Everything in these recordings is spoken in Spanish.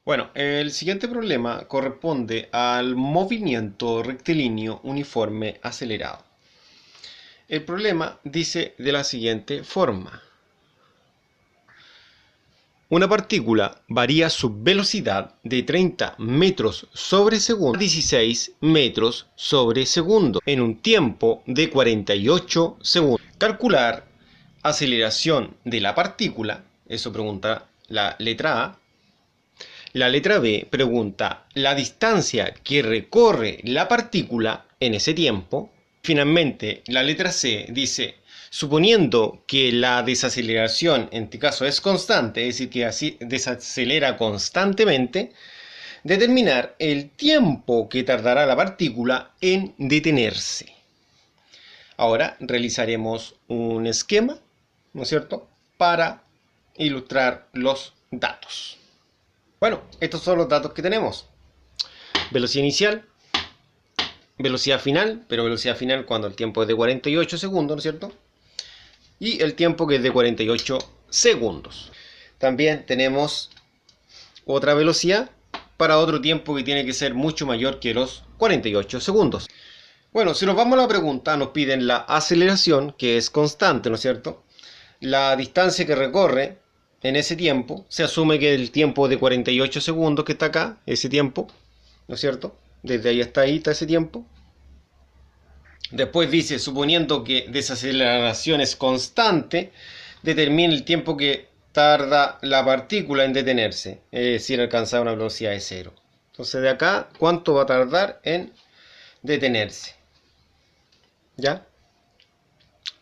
Bueno, el siguiente problema corresponde al movimiento rectilíneo uniforme acelerado. El problema dice de la siguiente forma. Una partícula varía su velocidad de 30 metros sobre segundo a 16 metros sobre segundo en un tiempo de 48 segundos. Calcular aceleración de la partícula, eso pregunta la letra A. La letra B pregunta la distancia que recorre la partícula en ese tiempo. Finalmente, la letra C dice, suponiendo que la desaceleración en este caso es constante, es decir, que así desacelera constantemente, determinar el tiempo que tardará la partícula en detenerse. Ahora realizaremos un esquema, ¿no es cierto?, para ilustrar los datos. Bueno, estos son los datos que tenemos. Velocidad inicial, velocidad final, pero velocidad final cuando el tiempo es de 48 segundos, ¿no es cierto? Y el tiempo que es de 48 segundos. También tenemos otra velocidad para otro tiempo que tiene que ser mucho mayor que los 48 segundos. Bueno, si nos vamos a la pregunta, nos piden la aceleración, que es constante, ¿no es cierto? La distancia que recorre en ese tiempo, se asume que el tiempo de 48 segundos que está acá, ese tiempo, ¿no es cierto? Desde ahí hasta ahí está ese tiempo. Después dice, suponiendo que desaceleración es constante, determina el tiempo que tarda la partícula en detenerse, es decir, alcanzar una velocidad de cero. Entonces de acá, ¿cuánto va a tardar en detenerse? ¿Ya?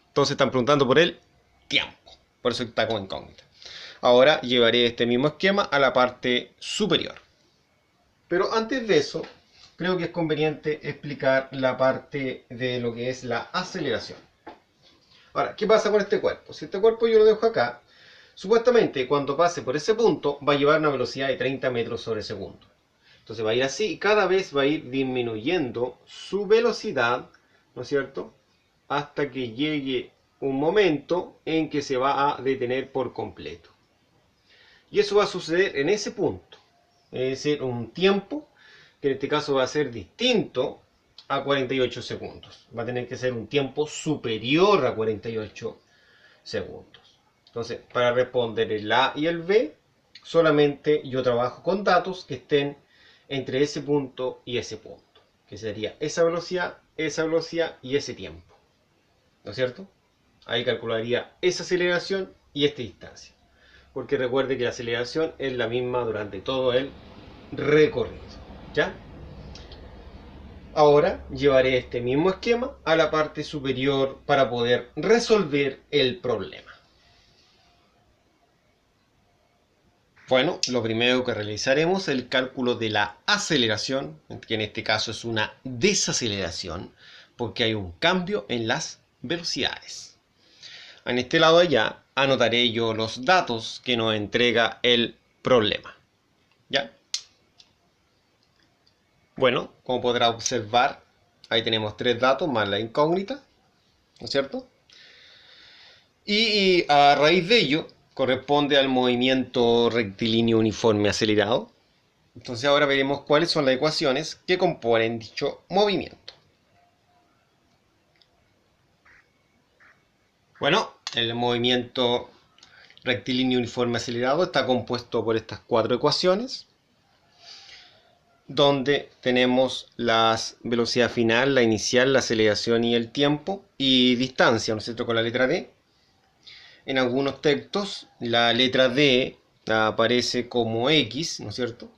Entonces están preguntando por el tiempo, por eso está como incógnita. Ahora llevaré este mismo esquema a la parte superior. Pero antes de eso, creo que es conveniente explicar la parte de lo que es la aceleración. Ahora, ¿qué pasa con este cuerpo? Si este cuerpo yo lo dejo acá, supuestamente cuando pase por ese punto va a llevar una velocidad de 30 metros sobre segundo. Entonces va a ir así y cada vez va a ir disminuyendo su velocidad, ¿no es cierto?, hasta que llegue un momento en que se va a detener por completo. Y eso va a suceder en ese punto. Es decir, un tiempo que en este caso va a ser distinto a 48 segundos. Va a tener que ser un tiempo superior a 48 segundos. Entonces, para responder el A y el B, solamente yo trabajo con datos que estén entre ese punto y ese punto. Que sería esa velocidad y ese tiempo. ¿No es cierto? Ahí calcularía esa aceleración y esta distancia. Porque recuerde que la aceleración es la misma durante todo el recorrido. ¿Ya? Ahora llevaré este mismo esquema a la parte superior para poder resolver el problema. Bueno, lo primero que realizaremos es el cálculo de la aceleración, que en este caso es una desaceleración, porque hay un cambio en las velocidades. En este lado allá anotaré yo los datos que nos entrega el problema. ¿Ya? Bueno, como podrá observar, ahí tenemos tres datos más la incógnita, ¿no es cierto? Y a raíz de ello corresponde al movimiento rectilíneo uniforme acelerado. Entonces ahora veremos cuáles son las ecuaciones que componen dicho movimiento. Bueno, el movimiento rectilíneo uniforme acelerado está compuesto por estas cuatro ecuaciones, donde tenemos la velocidad final, la inicial, la aceleración y el tiempo, y distancia, ¿no es cierto?, con la letra D. En algunos textos la letra D aparece como X, ¿no es cierto?,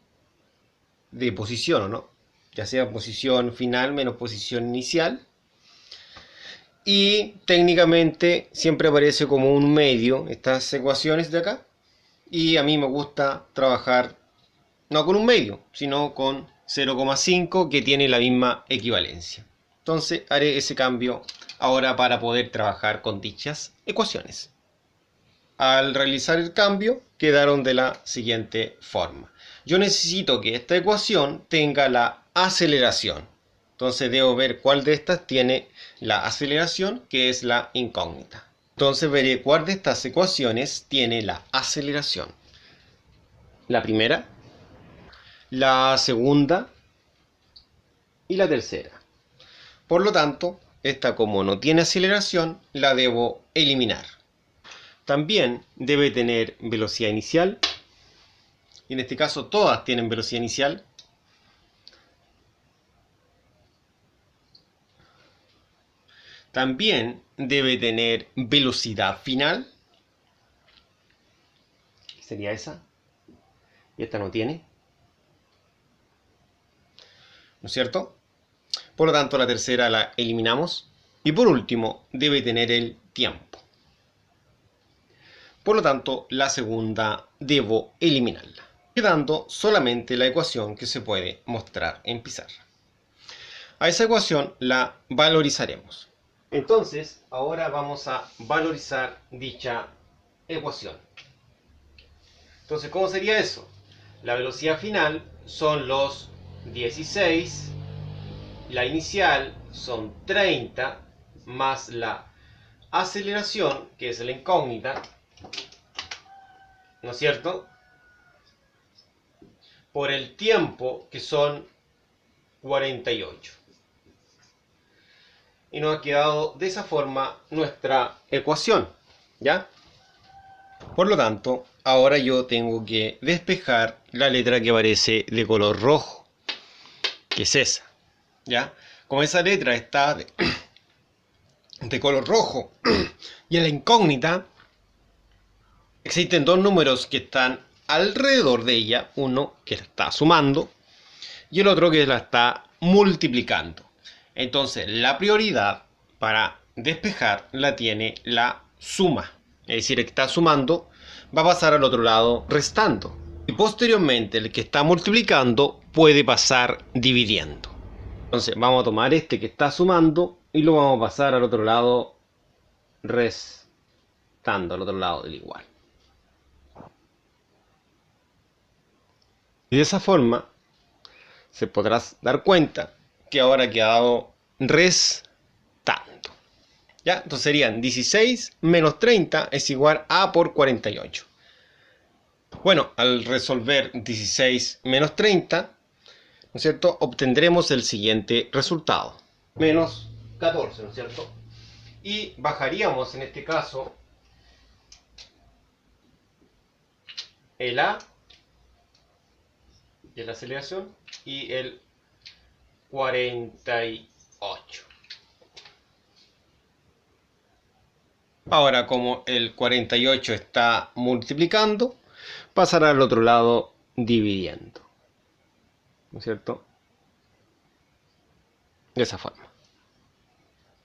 de posición, ¿o no? Ya sea posición final menos posición inicial. Y técnicamente siempre aparece como un medio estas ecuaciones de acá. Y a mí me gusta trabajar no con un medio, sino con 0,5 que tiene la misma equivalencia. Entonces haré ese cambio ahora para poder trabajar con dichas ecuaciones. Al realizar el cambio quedaron de la siguiente forma. Yo necesito que esta ecuación tenga la aceleración. Entonces debo ver cuál de estas tiene la aceleración, que es la incógnita. Entonces veré cuál de estas ecuaciones tiene la aceleración. La primera, la segunda y la tercera. Por lo tanto, esta, como no tiene aceleración, la debo eliminar. También debe tener velocidad inicial, y en este caso todas tienen velocidad inicial. También debe tener velocidad final, sería esa, y esta no tiene, ¿no es cierto? Por lo tanto, la tercera la eliminamos. Y por último, debe tener el tiempo. Por lo tanto, la segunda debo eliminarla, quedando solamente la ecuación que se puede mostrar en pizarra. A esa ecuación la valorizaremos. Entonces, ahora vamos a valorizar dicha ecuación. Entonces, ¿cómo sería eso? La velocidad final son los 16, la inicial son 30, más la aceleración, que es la incógnita, ¿no es cierto?, por el tiempo, que son 48. Y nos ha quedado de esa forma nuestra ecuación, ¿ya? Por lo tanto, ahora yo tengo que despejar la letra que aparece de color rojo, que es esa, ¿ya? Como esa letra está de color rojo y en la incógnita existen dos números que están alrededor de ella, uno que la está sumando y el otro que la está multiplicando. Entonces, la prioridad para despejar la tiene la suma. Es decir, el que está sumando va a pasar al otro lado restando. Y posteriormente, el que está multiplicando puede pasar dividiendo. Entonces, vamos a tomar este que está sumando y lo vamos a pasar al otro lado restando, al otro lado del igual. Y de esa forma, se podrás dar cuenta que ahora ha quedado restando. ¿Ya? Entonces serían 16 menos 30 es igual a por 48. Bueno, al resolver 16 menos 30, ¿no es cierto?, obtendremos el siguiente resultado. Menos 14, ¿no es cierto? Y bajaríamos en este caso el A de la aceleración y el 48. Ahora, como el 48 está multiplicando, pasará al otro lado dividiendo, ¿no es cierto? De esa forma.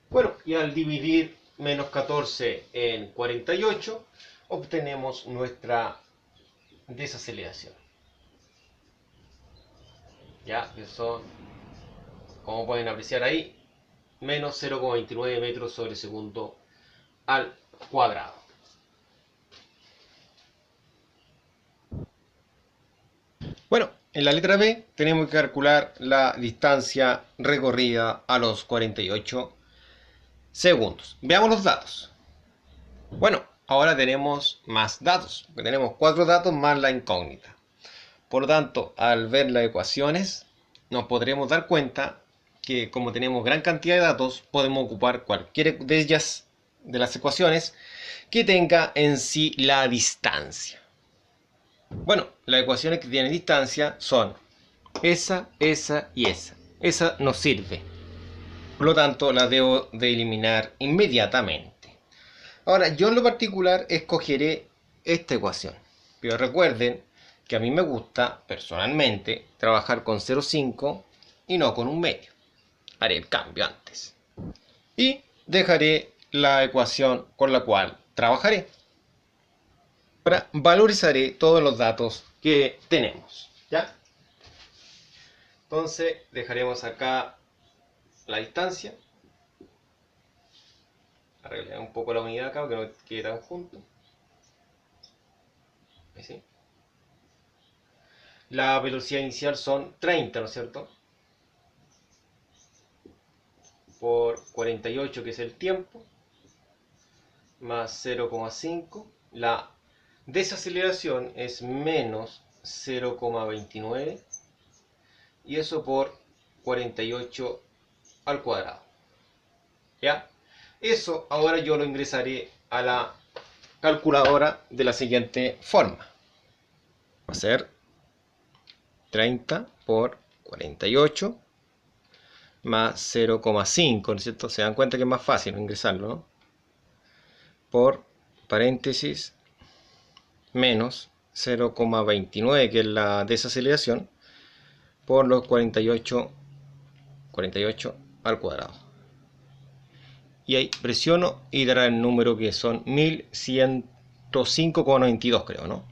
Bueno, y al dividir menos 14 en 48, obtenemos nuestra desaceleración. Ya, eso, como pueden apreciar ahí, menos 0,29 metros sobre segundo al cuadrado. Bueno, en la letra B tenemos que calcular la distancia recorrida a los 48 segundos. Veamos los datos. Bueno, ahora tenemos más datos, porque tenemos 4 datos más la incógnita. Por lo tanto, al ver las ecuaciones, nos podremos dar cuenta que como tenemos gran cantidad de datos, podemos ocupar cualquiera de ellas, de las ecuaciones, que tenga en sí la distancia. Bueno, las ecuaciones que tienen distancia son esa y esa. Esa nos sirve. Por lo tanto, la debo de eliminar inmediatamente. Ahora, yo en lo particular escogeré esta ecuación. Pero recuerden que a mí me gusta, personalmente, trabajar con 0,5 y no con un medio. Haré el cambio antes. Y dejaré la ecuación con la cual trabajaré. Ahora valorizaré todos los datos que tenemos, ¿ya? Entonces dejaremos acá la distancia. Arreglar un poco la unidad acá, que no quede tan junto. ¿Sí? La velocidad inicial son 30, ¿no es cierto? Por 48, que es el tiempo, más 0,5. La desaceleración es menos 0,29. y eso por 48 al cuadrado. ¿Ya? Eso ahora yo lo ingresaré a la calculadora de la siguiente forma. Va a ser 30 por 48 más 0,5, ¿no es cierto? Se dan cuenta que es más fácil ingresarlo, ¿no? Por paréntesis menos 0,29, que es la desaceleración, por los 48 al cuadrado. Y ahí presiono y dará el número que son 1105,92, creo, ¿no?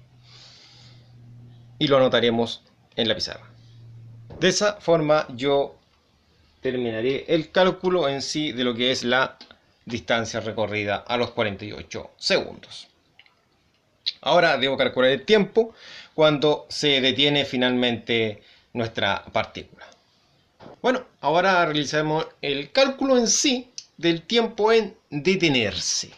Y lo anotaremos en la pizarra. De esa forma yo terminaré el cálculo en sí de lo que es la distancia recorrida a los 48 segundos. Ahora debo calcular el tiempo cuando se detiene finalmente nuestra partícula. Bueno, ahora realizaremos el cálculo en sí del tiempo en detenerse.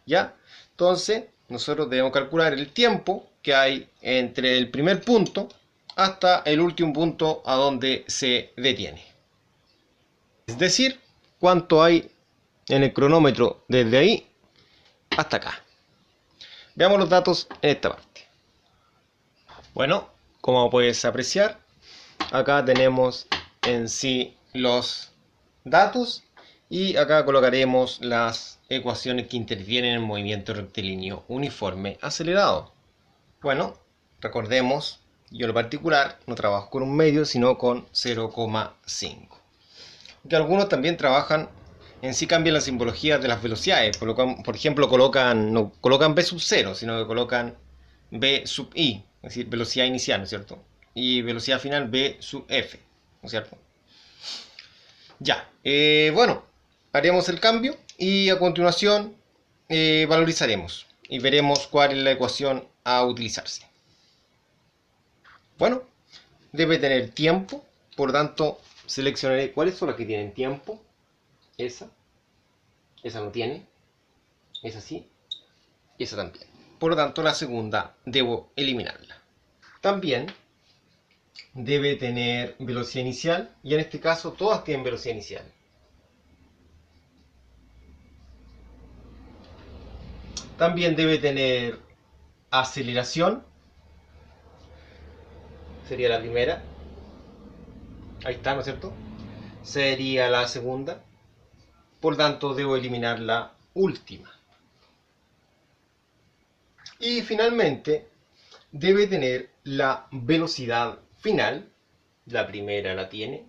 ¿Ya? Entonces, nosotros debemos calcular el tiempo que hay entre el primer punto hasta el último punto a donde se detiene. Es decir, cuánto hay en el cronómetro desde ahí hasta acá. Veamos los datos en esta parte. Bueno, como puedes apreciar, acá tenemos en sí los datos y acá colocaremos las ecuaciones que intervienen en el movimiento rectilíneo uniforme acelerado. Bueno, recordemos, yo en lo particular no trabajo con un medio, sino con 0,5. Que algunos también trabajan, en sí cambian la simbología de las velocidades. Por ejemplo, no colocan B sub 0, sino que colocan B sub I, es decir, velocidad inicial, ¿no es cierto? Y velocidad final B sub F, ¿no es cierto? Ya, bueno, haremos el cambio y a continuación valorizaremos y veremos cuál es la ecuación a utilizarse. Bueno, debe tener tiempo, por lo tanto seleccionaré cuáles son las que tienen tiempo. Esa no tiene, esa sí, y esa también. Por lo tanto, la segunda debo eliminarla. También debe tener velocidad inicial, y en este caso todas tienen velocidad inicial. También debe tener aceleración, sería la primera. Ahí está, ¿no es cierto? Sería la segunda. Por tanto, debo eliminar la última. Y finalmente, debe tener la velocidad final. La primera la tiene,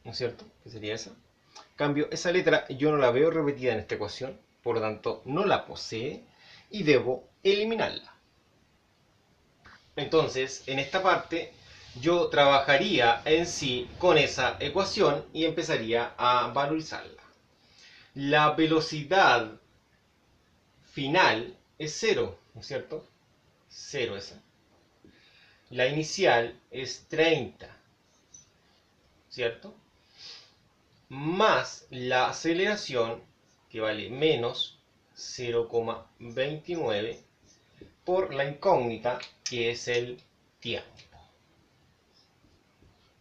¿no es cierto? ¿Qué sería esa? En cambio, esa letra yo no la veo repetida en esta ecuación, por lo tanto no la posee y debo eliminarla. Entonces, en esta parte yo trabajaría en sí con esa ecuación y empezaría a valorizarla. La velocidad final es 0, ¿no es cierto? 0 esa. La inicial es 30, ¿cierto? Más la aceleración, que vale menos 0,29, por la incógnita, que es el tiempo.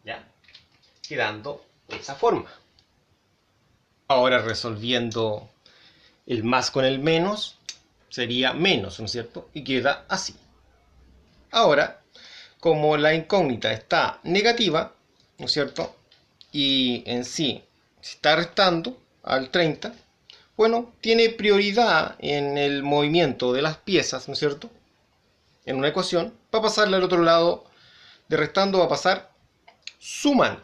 ¿Ya? Quedando de esa forma. Ahora resolviendo el más con el menos, sería menos, ¿no es cierto? Y queda así. Ahora, como la incógnita está negativa, ¿no es cierto? Y en sí se está restando al 30, bueno, tiene prioridad en el movimiento de las piezas, ¿no es cierto? En una ecuación, para pasarle al otro lado de restando va a pasar sumando.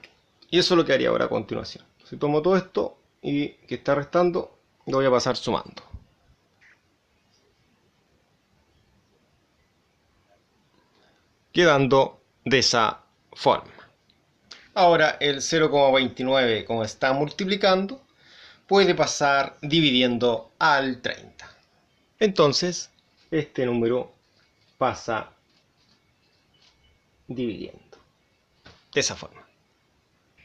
Y eso es lo que haría ahora a continuación. Si tomo todo esto y que está restando, lo voy a pasar sumando. Quedando de esa forma. Ahora el 0,29, como está multiplicando, puede pasar dividiendo al 30. Entonces, este número pasa dividiendo. De esa forma.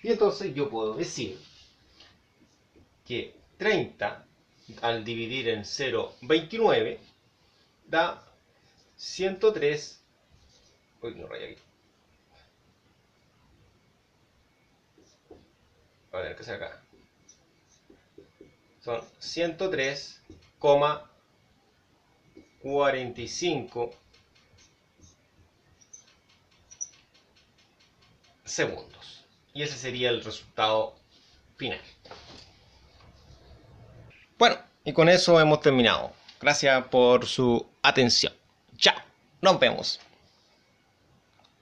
Y entonces yo puedo decir que 30 al dividir en 0,29 da 103. Uy, no raya aquí. a ver qué es acá. Son 103,45 segundos. Y ese sería el resultado final. Bueno, y con eso hemos terminado. Gracias por su atención. Chao, nos vemos.